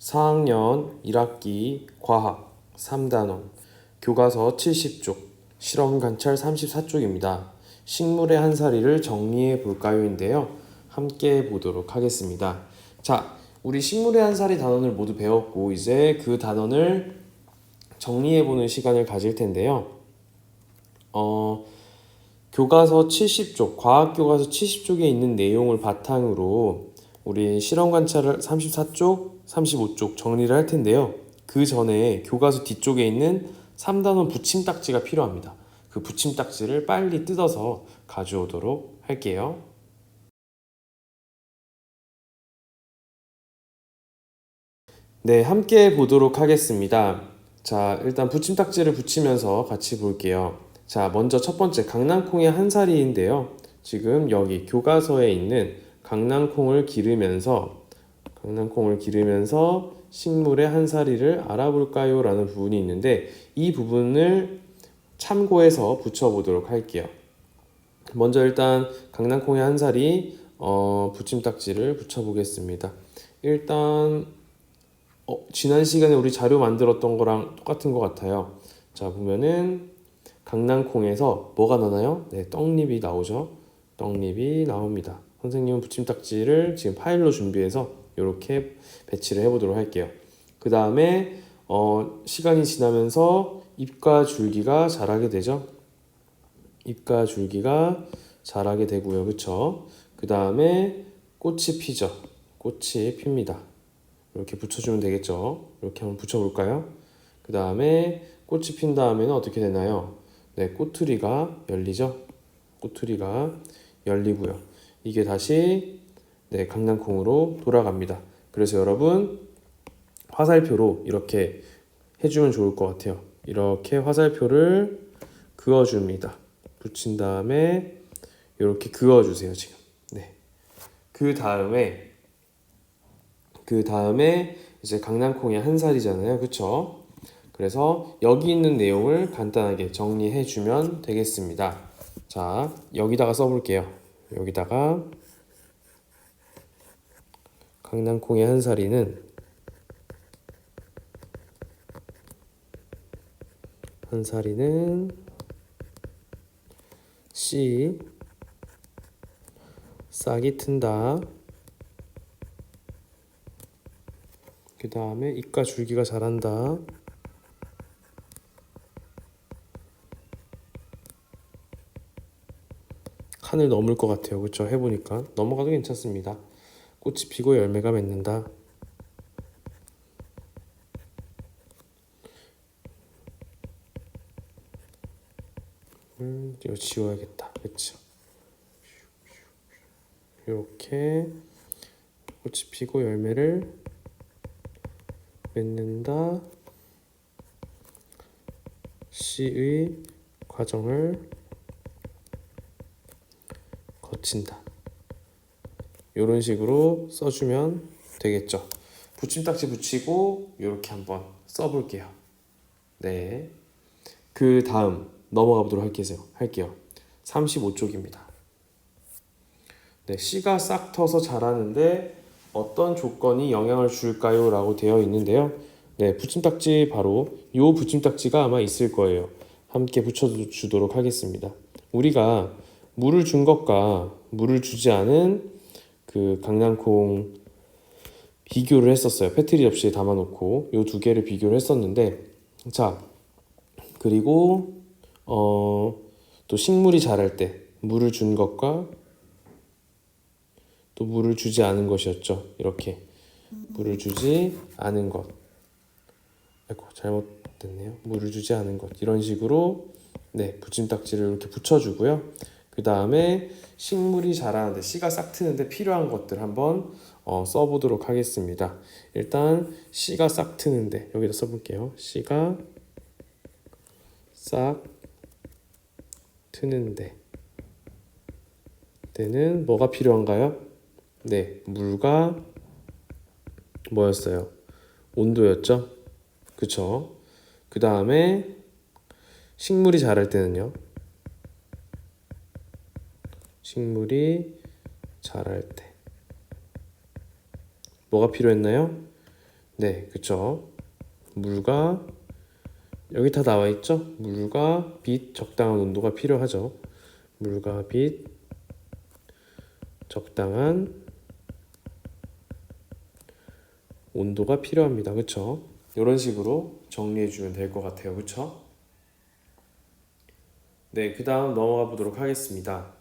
4학년 1학기 과학 3단원 교과서 70쪽 실험 관찰 34쪽입니다. 식물의 한 사리를 정리해 볼까요인데요. 함께 보도록 하겠습니다. 자, 우리 식물의 한 사리 단원을 모두 배웠고 이제 그 단원을 정리해 보는 시간을 가질 텐데요. 교과서 70쪽, 과학 교과서 70쪽에 있는 내용을 바탕으로 우리 실험 관찰을 34쪽, 35쪽 정리를 할 텐데요. 그 전에 교과서 뒤쪽에 있는 3단원 붙임딱지가 필요합니다. 그 붙임딱지를 빨리 뜯어서 가져오도록 할게요. 네, 함께 보도록 하겠습니다. 자, 일단 붙임딱지를 붙이면서 같이 볼게요. 자, 먼저 첫 번째 강낭콩의 한 사리인데요. 지금 여기 교과서에 있는 강낭콩을 기르면서 식물의 한 사리를 알아볼까요? 라는 부분이 있는데 이 부분을 참고해서 붙여보도록 할게요. 먼저 일단 강낭콩의 한 사리 붙임딱지를 붙여보겠습니다. 일단 지난 시간에 우리 자료 만들었던 거랑 똑같은 것 같아요. 자, 보면은 강낭콩에서 뭐가 나나요? 네, 떡잎이 나오죠. 떡잎이 나옵니다. 선생님은 붙임딱지를 지금 파일로 준비해서 이렇게 배치를 해보도록 할게요. 그 다음에 시간이 지나면서 잎과 줄기가 자라게 되죠. 잎과 줄기가 자라게 되고요. 그쵸? 그 다음에 꽃이 피죠. 꽃이 핍니다. 이렇게 붙여주면 되겠죠. 이렇게 한번 붙여볼까요? 그 다음에 꽃이 핀 다음에는 어떻게 되나요? 네, 꼬투리가 열리죠. 꼬투리가 열리고요. 이게 다시 강낭콩으로 돌아갑니다. 그래서 여러분 화살표로 이렇게 해주면 좋을 것 같아요. 이렇게 화살표를 그어줍니다. 붙인 다음에 이렇게 그어주세요. 지금. 네. 그 다음에 이제 강낭콩이 한 살이잖아요. 그쵸? 그래서 여기 있는 내용을 간단하게 정리해 주면 되겠습니다. 자, 여기다가 써볼게요. 여기다가 강낭콩의 한 사리는 씨 싹이 튼다. 그 다음에 잎과 줄기가 자란다. 칸을 넘을 것 같아요. 그쵸? 해보니까 넘어가도 괜찮습니다. 꽃이 피고 열매가 맺는다. 이거 지워야겠다. 그쵸? 이렇게 꽃이 피고 열매를 맺는다. 씨의 과정을 거친다. 이런 식으로 써주면 되겠죠. 붙임딱지 붙이고 이렇게 한번 써볼게요. 네. 그 다음 넘어가 보도록 할게요. 35쪽입니다. 네, 씨가 싹 터서 자라는데 어떤 조건이 영향을 줄까요? 라고 되어 있는데요. 네, 붙임딱지 바로 이 붙임딱지가 아마 있을 거예요. 함께 붙여주도록 하겠습니다. 우리가 물을 준 것과 물을 주지 않은 그 강낭콩 비교를 했었어요. 페트리 접시에 담아놓고 이 두 개를 비교를 했었는데, 자, 그리고 또 식물이 자랄 때 물을 준 것과 또 물을 주지 않은 것이었죠. 이렇게 물을 주지 않은 것. 아이고, 잘못됐네요. 물을 주지 않은 것. 이런 식으로 붙임딱지를 이렇게 붙여주고요. 그 다음에 식물이 자라는데 씨가 싹 트는데 필요한 것들 한번 써보도록 하겠습니다. 일단 씨가 싹 트는데 여기다 써볼게요. 씨가 싹 트는데 때는 뭐가 필요한가요? 네, 물과 뭐였어요? 온도였죠? 그쵸? 그 다음에 식물이 자랄 때는요? 식물이 자랄 때 뭐가 필요했나요? 네, 그쵸. 물과 여기 다 나와 있죠? 물과 빛 적당한 온도가 필요하죠. 물과 빛 적당한 온도가 필요합니다. 그쵸? 이런 식으로 정리해 주면 될 것 같아요. 그쵸? 네, 그 다음 넘어가 보도록 하겠습니다.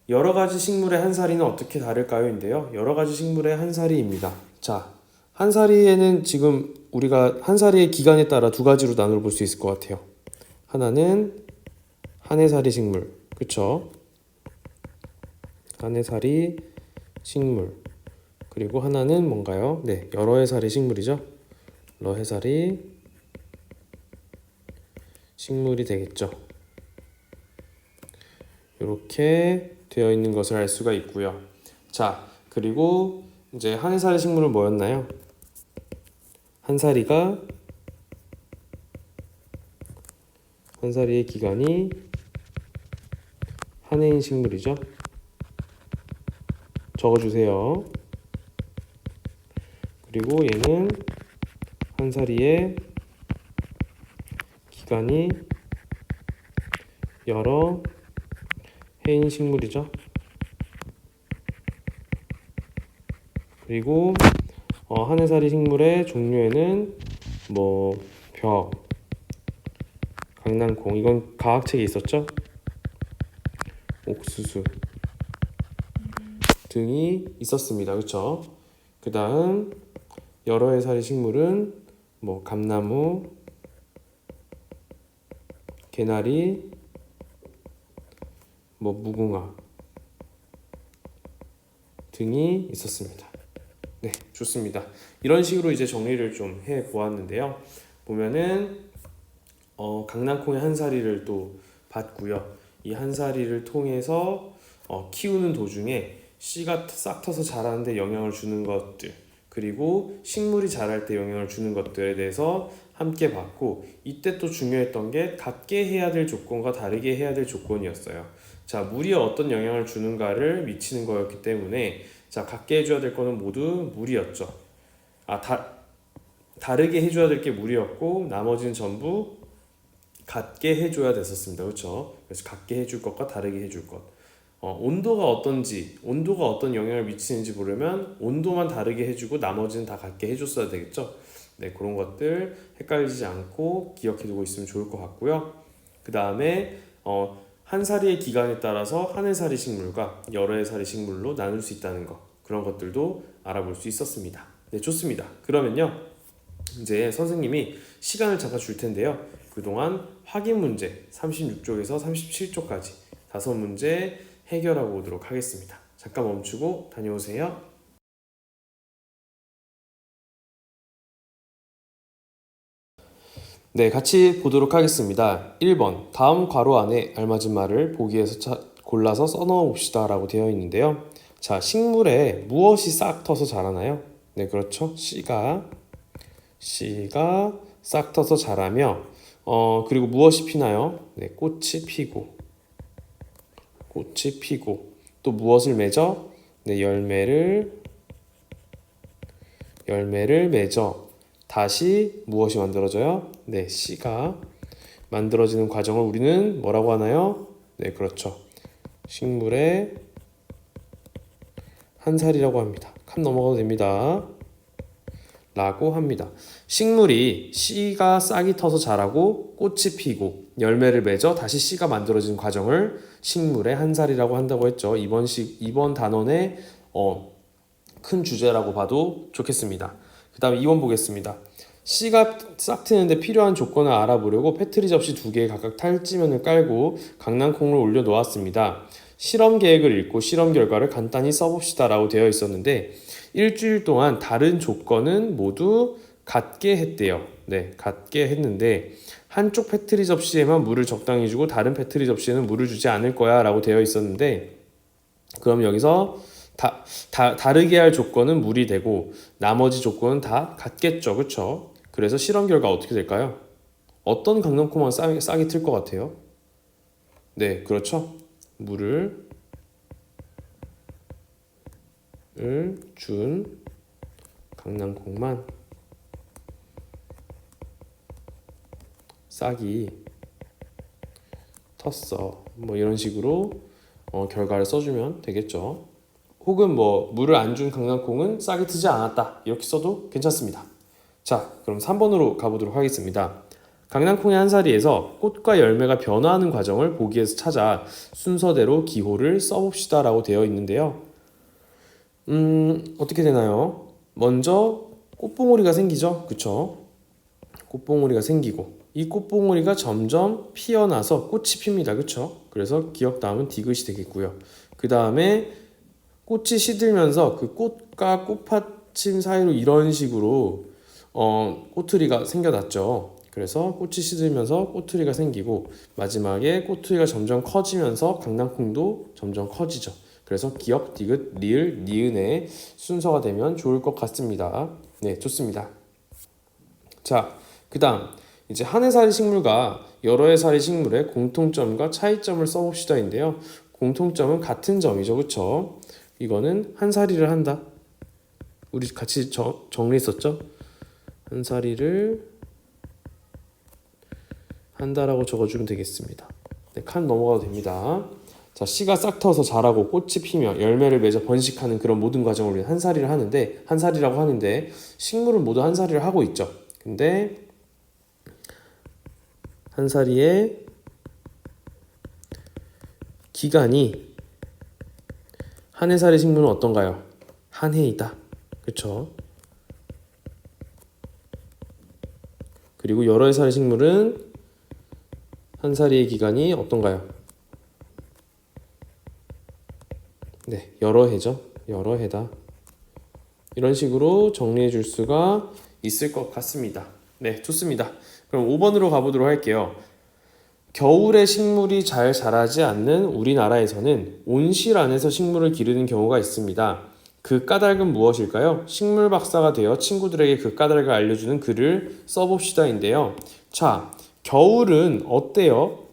여러 가지 식물의 한사리는 어떻게 다를까요? 인데요. 여러 가지 식물의 한사리입니다. 자, 한사리에는 지금 우리가 한사리의 기간에 따라 두 가지로 나눠 볼 수 있을 것 같아요. 하나는 한해살이 식물, 그쵸? 한해살이 식물. 그리고 하나는 뭔가요? 네, 여러 해살이 식물이죠. 여러 해살이 식물이 되겠죠. 이렇게 되어 있는 것을 알 수가 있고요. 자, 그리고 이제 한해살이 식물은 뭐였나요? 한사리의 기간이 한 해인 식물이죠. 적어주세요. 그리고 얘는 한사리의 기간이 여러 해인 식물이죠. 그리고 한해살이 식물의 종류에는 뭐 벽, 강낭콩, 이건 과학책에 있었죠. 옥수수 등이 있었습니다. 그쵸? 그 다음 여러 해살이 식물은 뭐 감나무, 개나리, 뭐 무궁화 등이 있었습니다. 네, 좋습니다. 이런 식으로 이제 정리를 좀 해 보았는데요. 보면은 강낭콩의 한사리를 또 봤고요. 이 한사리를 통해서 키우는 도중에 씨가 싹 터서 자라는데 영향을 주는 것들, 그리고 식물이 자랄 때 영향을 주는 것들에 대해서 함께 봤고, 이때 또 중요했던 게 같게 해야 될 조건과 다르게 해야 될 조건이었어요. 자, 물이 어떤 영향을 주는가를 미치는 거였기 때문에, 자, 같게 해줘야 될 거는 모두 물이었죠. 다르게 해줘야 될 게 물이었고, 나머지는 전부 같게 해줘야 됐었습니다. 그렇죠? 그래서 같게 해줄 것과 다르게 해줄 것. 온도가 어떤지, 온도가 어떤 영향을 미치는지 보려면 온도만 다르게 해주고 나머지는 다 같게 해줬어야 되겠죠. 네, 그런 것들 헷갈리지 않고 기억해두고 있으면 좋을 것 같고요. 그 다음에 한사리의 기간에 따라서 한해살이 식물과 여러 해살이 식물로 나눌 수 있다는 것, 그런 것들도 알아볼 수 있었습니다. 네, 좋습니다. 그러면요, 이제 선생님이 시간을 잠깐 줄 텐데요. 그동안 확인 문제 36쪽에서 37쪽까지 5문제 해결하고 오도록 하겠습니다. 잠깐 멈추고 다녀오세요. 네, 같이 보도록 하겠습니다. 1번, 다음 괄호 안에 알맞은 말을 보기에서 골라서 써넣어 봅시다 라고 되어 있는데요. 자, 식물에 무엇이 싹 터서 자라나요? 네, 그렇죠. 씨가 싹 터서 자라며 그리고 무엇이 피나요? 네, 꽃이 피고 또 무엇을 맺어? 네, 열매를 맺어 다시 무엇이 만들어져요? 네, 씨가 만들어지는 과정을 우리는 뭐라고 하나요? 네, 그렇죠. 식물의 한살이라고 합니다. 칸 넘어가도 됩니다. 라고 합니다. 식물이 씨가 싹이 터서 자라고 꽃이 피고 열매를 맺어 다시 씨가 만들어지는 과정을 식물의 한살이라고 한다고 했죠. 이번 단원의 큰 주제라고 봐도 좋겠습니다. 그 다음에 2번 보겠습니다. 씨가 싹 트는데 필요한 조건을 알아보려고 패트리 접시 2개에 각각 탈지면을 깔고 강낭콩을 올려 놓았습니다. 실험 계획을 읽고 실험 결과를 간단히 써봅시다 라고 되어 있었는데, 일주일 동안 다른 조건은 모두 같게 했대요. 네, 같게 했는데 한쪽 패트리 접시에만 물을 적당히 주고 다른 패트리 접시에는 물을 주지 않을 거야 라고 되어 있었는데, 그럼 여기서 다르게 할 조건은 물이 되고 나머지 조건은 다 같겠죠. 그렇죠? 그래서 실험 결과 어떻게 될까요? 어떤 강낭콩만 싹이 틀 것 같아요? 네, 그렇죠. 물을 준 강낭콩만 싹이 텄어. 뭐 이런 식으로 결과를 써주면 되겠죠. 혹은 뭐 물을 안 준 강낭콩은 싹이 트지 않았다. 이렇게 써도 괜찮습니다. 자, 그럼 3번으로 가보도록 하겠습니다. 강낭콩의 한 사리에서 꽃과 열매가 변화하는 과정을 보기에서 찾아 순서대로 기호를 써봅시다 라고 되어 있는데요. 어떻게 되나요? 먼저 꽃봉오리가 생기죠. 그쵸? 꽃봉오리가 생기고 이 꽃봉오리가 점점 피어나서 꽃이 핍니다. 그쵸? 그래서 기억 다음은 디귿이 되겠고요. 그 다음에 꽃이 시들면서 그 꽃과 꽃받침 사이로 이런 식으로 꼬투리가 생겨났죠. 그래서 꽃이 시들면서 꼬투리가 생기고 마지막에 꼬투리가 점점 커지면서 강낭콩도 점점 커지죠. 그래서 기역, 디귿, 리을, 니은의 순서가 되면 좋을 것 같습니다. 네, 좋습니다. 자, 그 다음 이제 한 해살이 식물과 여러 해살이 식물의 공통점과 차이점을 써봅시다인데요. 공통점은 같은 점이죠. 그쵸? 이거는 한 사리를 한다. 우리 같이 정리했었죠? 한 사리를 한다라고 적어주면 되겠습니다. 네, 칸 넘어가도 됩니다. 자, 씨가 싹 터서 자라고 꽃이 피며 열매를 맺어 번식하는 그런 모든 과정을 위해 한 사리를 하는데, 한 사리라고 하는데 식물은 모두 한 사리를 하고 있죠. 근데 한 사리의 기간이 한 해살의 식물은 어떤가요? 한 해이다. 그쵸? 그리고 여러 해살의 식물은 한 사리의 기간이 어떤가요? 네, 여러 해죠. 여러 해다. 이런 식으로 정리해 줄 수가 있을 것 같습니다. 네, 좋습니다. 그럼 5번으로 가보도록 할게요. 겨울에 식물이 잘 자라지 않는 우리나라에서는 온실 안에서 식물을 기르는 경우가 있습니다. 그 까닭은 무엇일까요? 식물 박사가 되어 친구들에게 그 까닭을 알려주는 글을 써봅시다인데요. 자, 겨울은 어때요?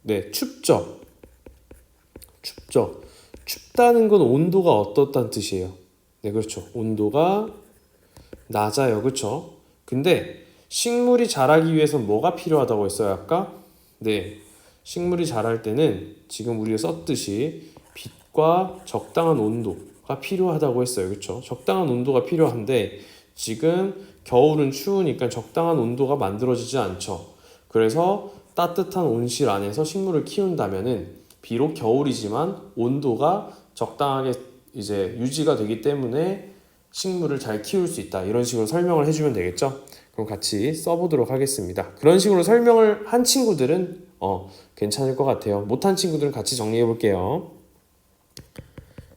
네, 춥죠. 춥죠. 춥다는 건 온도가 어떻다는 뜻이에요. 네, 그렇죠. 온도가 낮아요. 그렇죠? 근데 식물이 자라기 위해서 뭐가 필요하다고 했어요, 아까? 네, 식물이 자랄 때는 지금 우리가 썼듯이 빛과 적당한 온도가 필요하다고 했어요. 그렇죠? 적당한 온도가 필요한데 지금 겨울은 추우니까 적당한 온도가 만들어지지 않죠. 그래서 따뜻한 온실 안에서 식물을 키운다면은 비록 겨울이지만 온도가 적당하게 이제 유지가 되기 때문에 식물을 잘 키울 수 있다. 이런 식으로 설명을 해주면 되겠죠? 그럼 같이 써보도록 하겠습니다. 그런 식으로 설명을 한 친구들은 괜찮을 것 같아요. 못한 친구들은 같이 정리해 볼게요.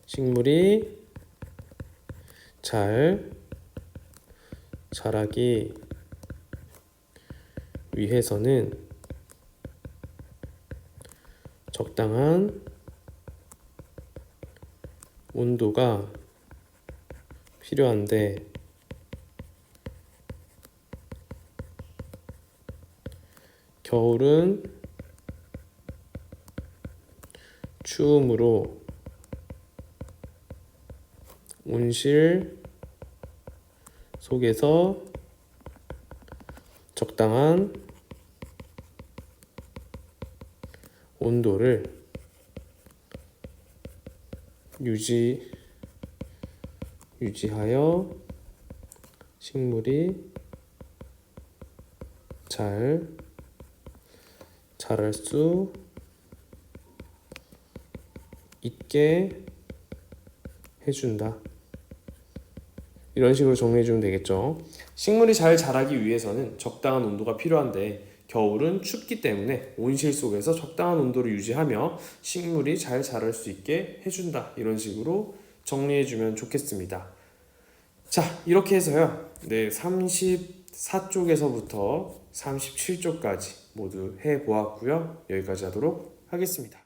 식물이 잘 자라기 위해서는 적당한 온도가 필요한데 겨울은 추우므로 온실 속에서 적당한 온도를 유지하여 식물이 잘 자랄 수 있게 해준다. 이런 식으로 정리해주면 되겠죠. 식물이 잘 자라기 위해서는 적당한 온도가 필요한데 겨울은 춥기 때문에 온실 속에서 적당한 온도를 유지하며 식물이 잘 자랄 수 있게 해준다. 이런 식으로 정리해주면 좋겠습니다. 자, 이렇게 해서요. 네, 34쪽에서부터 37쪽까지 모두 해보았고요. 여기까지 하도록 하겠습니다.